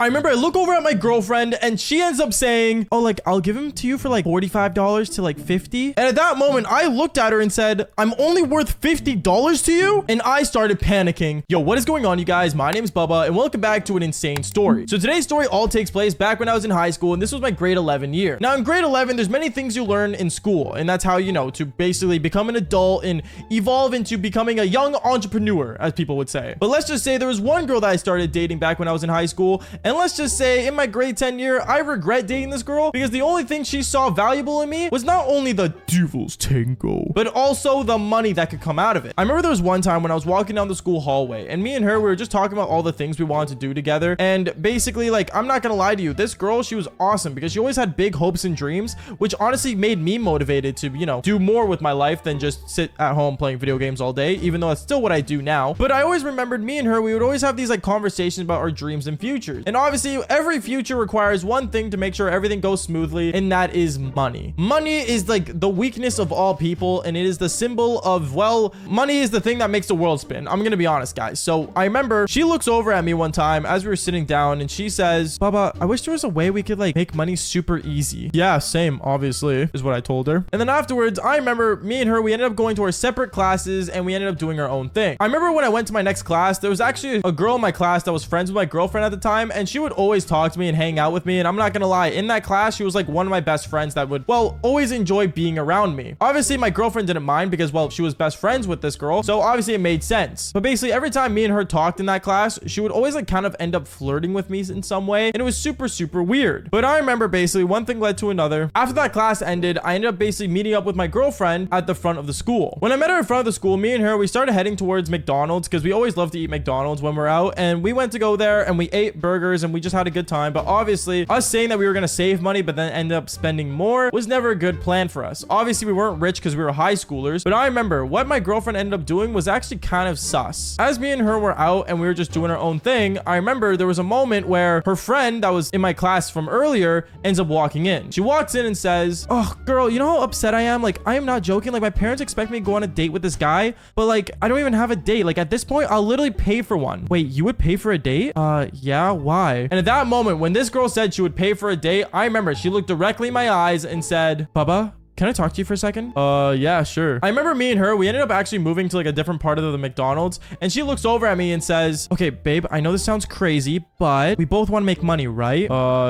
I remember I look over at my girlfriend and she ends up saying, oh, like, I'll give him to you for like $45 to like $50. And at that moment, I looked at her and said, I'm only worth $50 to you? And I started panicking. Yo, what is going on, you guys? My name is Bubba and welcome back to an insane story. So today's story all takes place back when I was in high school, and this was my grade 11 year. Now in grade 11, there's many things you learn in school, and that's how, you know, to basically become an adult and evolve into becoming a young entrepreneur, as people would say. But let's just say there was one girl that I started dating back when I was in high school, and let's just say in my grade 10 year, I regret dating this girl because the only thing she saw valuable in me was not only the devil's tango, but also the money that could come out of it. I remember there was one time when I was walking down the school hallway, and me and her, we were just talking about all the things we wanted to do together. And basically, like, I'm not gonna lie to you, this girl, she was awesome because she always had big hopes and dreams, which honestly made me motivated to, you know, do more with my life than just sit at home playing video games all day, even though that's still what I do now. But I always remembered me and her, we would always have these like conversations about our dreams and futures. And obviously every future requires one thing to make sure everything goes smoothly, and that is money. Money is like the weakness of all people, and it is the symbol of, well, money is the thing that makes the world spin. I'm gonna be honest, guys. So I remember she looks over at me one time as we were sitting down and she says, Baba, I wish there was a way we could like make money super easy. Yeah, same, obviously, is what I told her. And then afterwards, I remember me and her, we ended up going to our separate classes and we ended up doing our own thing. I remember when I went to my next class, there was actually a girl in my class that was friends with my girlfriend at the time, and she would always talk to me and hang out with me. And I'm not gonna lie, in that class, she was like one of my best friends that would, well, always enjoy being around me. Obviously, my girlfriend didn't mind because, well, she was best friends with this girl, so obviously it made sense. But basically, every time me and her talked in that class, she would always like kind of end up flirting with me in some way, and it was super, super weird. But I remember basically one thing led to another. After that class ended, I ended up basically meeting up with my girlfriend at the front of the school. When I met her in front of the school, me and her, we started heading towards McDonald's because we always love to eat McDonald's when we're out, and we went to go there and we ate burgers and we just had a good time. But obviously, us saying that we were going to save money but then end up spending more was never a good plan for us. Obviously, we weren't rich because we were high schoolers, but I remember what my girlfriend ended up doing was actually kind of sus. As me and her were out and we were just doing our own thing, I remember there was a moment where her friend that was in my class from earlier ends up walking in. She walks in and says, oh, girl, you know how upset I am? Like, I am not joking. Like, my parents expect me to go on a date with this guy, but like, I don't even have a date. Like, at this point, I'll literally pay for one. Wait, you would pay for a date? Yeah, why? And at that moment, when this girl said she would pay for a date, I remember she looked directly in my eyes and said, Bubba, can I talk to you for a second? Yeah, sure. I remember me and her, we ended up actually moving to like a different part of the McDonald's, and she looks over at me and says, okay, babe, I know this sounds crazy, but we both want to make money, right?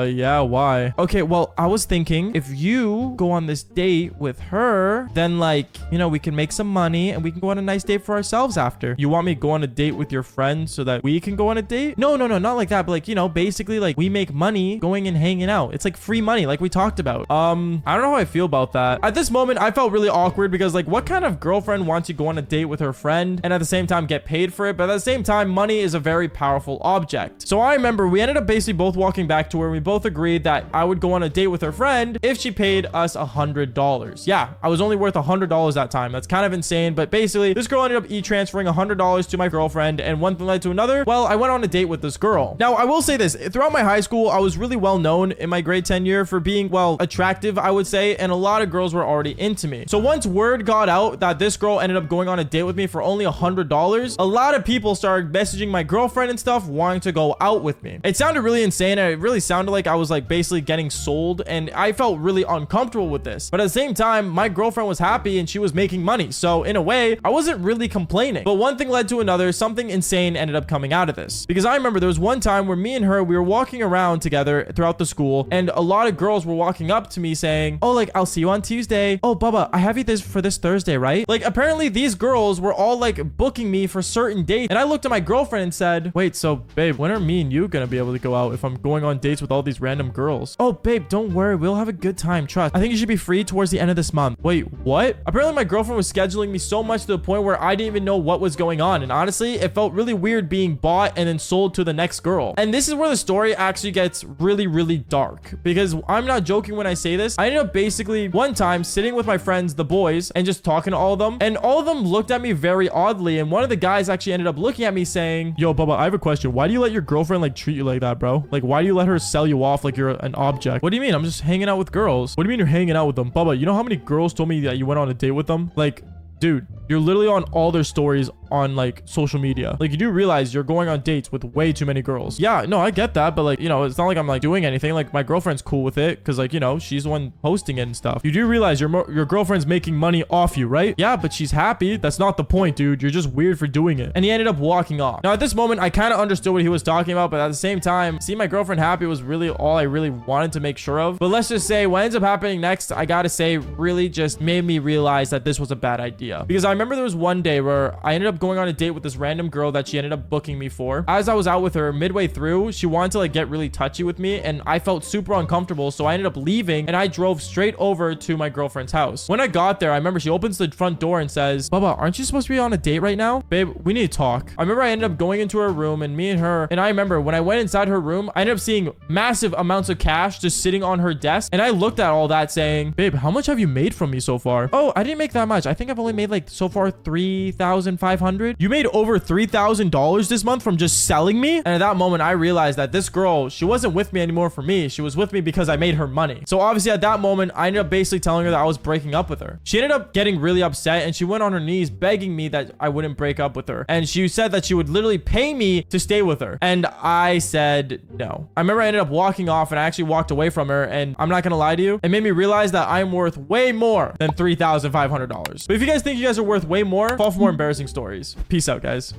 Yeah, why? Okay, well, I was thinking if you go on this date with her, then like, you know, we can make some money and we can go on a nice date for ourselves after. You want me to go on a date with your friend so that we can go on a date? No, not like that, but like, you know, basically like we make money going and hanging out. It's like free money, like we talked about. I don't know how I feel about that. At this moment, I felt really awkward because like, what kind of girlfriend wants to go on a date with her friend and at the same time get paid for it? But at the same time, money is a very powerful object. So I remember we ended up basically both walking back to where we both agreed that I would go on a date with her friend if she paid us $100. Yeah, I was only worth $100 that time. That's kind of insane. But basically, this girl ended up e-transferring $100 to my girlfriend, and one thing led to another. Well, I went on a date with this girl. Now, I will say this. Throughout my high school, I was really well known in my grade 10 year for being, well, attractive, I would say, and a lot of girls were already into me. So once word got out that this girl ended up going on a date with me for only $100, a lot of people started messaging my girlfriend and stuff wanting to go out with me. It sounded really insane, and it really sounded like I was like basically getting sold, and I felt really uncomfortable with this. But at the same time, my girlfriend was happy and she was making money. So in a way, I wasn't really complaining. But one thing led to another. Something insane ended up coming out of this. Because I remember there was one time where me and her, we were walking around together throughout the school, and a lot of girls were walking up to me saying, oh, like, I'll see you on Tuesday. Oh, Bubba, I have you for this Thursday, right? Like, apparently these girls were all like booking me for certain dates. And I looked at my girlfriend and said, wait, so babe, when are me and you gonna be able to go out if I'm going on dates with all these random girls? Oh, babe, don't worry. We'll have a good time. Trust. I think you should be free towards the end of this month. Wait, what? Apparently my girlfriend was scheduling me so much to the point where I didn't even know what was going on. And honestly, it felt really weird being bought and then sold to the next girl. And this is where the story actually gets really, really dark, because I'm not joking when I say this. I ended up basically one time sitting with my friends, the boys, and just talking to all of them, and all of them looked at me very oddly, and one of the guys actually ended up looking at me saying, yo, Bubba, I have a question. Why do you let your girlfriend like treat you like that, bro? Like, why do you let her sell you off like you're an object? What do you mean? I'm just hanging out with girls. What do you mean you're hanging out with them? Bubba, you know how many girls told me that you went on a date with them? Like, dude, you're literally on all their stories on like social media. Like, you do realize you're going on dates with way too many girls. Yeah, no, I get that, but like, you know, it's not like I'm like doing anything. Like, my girlfriend's cool with it because like, you know, she's the one hosting it and stuff. You do realize your girlfriend's making money off you, right? Yeah, but she's happy. That's not the point, dude. You're just weird for doing it. And he ended up walking off. Now, at this moment, I kind of understood what he was talking about, but at the same time, seeing my girlfriend happy was really all I really wanted to make sure of. But let's just say what ends up happening next, I gotta say, really just made me realize that this was a bad idea. Because I remember there was one day where I ended up going on a date with this random girl that she ended up booking me for. As I was out with her, midway through, she wanted to like get really touchy with me, and I felt super uncomfortable, so I ended up leaving, and I drove straight over to my girlfriend's house. When I got there, I remember she opens the front door and says, Baba, aren't you supposed to be on a date right now? Babe, we need to talk. I remember I ended up going into her room, and me and her, and I remember when I went inside her room, I ended up seeing massive amounts of cash just sitting on her desk, and I looked at all that saying, babe, how much have you made from me so far? Oh, I didn't make that much. I think I've only made like so far $3,500. You made over $3,000 this month from just selling me? And at that moment, I realized that this girl, she wasn't with me anymore for me. She was with me because I made her money. So obviously at that moment, I ended up basically telling her that I was breaking up with her. She ended up getting really upset, and she went on her knees begging me that I wouldn't break up with her. And she said that she would literally pay me to stay with her. And I said no. I remember I ended up walking off, and I actually walked away from her, and I'm not gonna lie to you, it made me realize that I'm worth way more than $3,500. But if you guys think you guys are worth way more, fall for more embarrassing stories. Peace out, guys.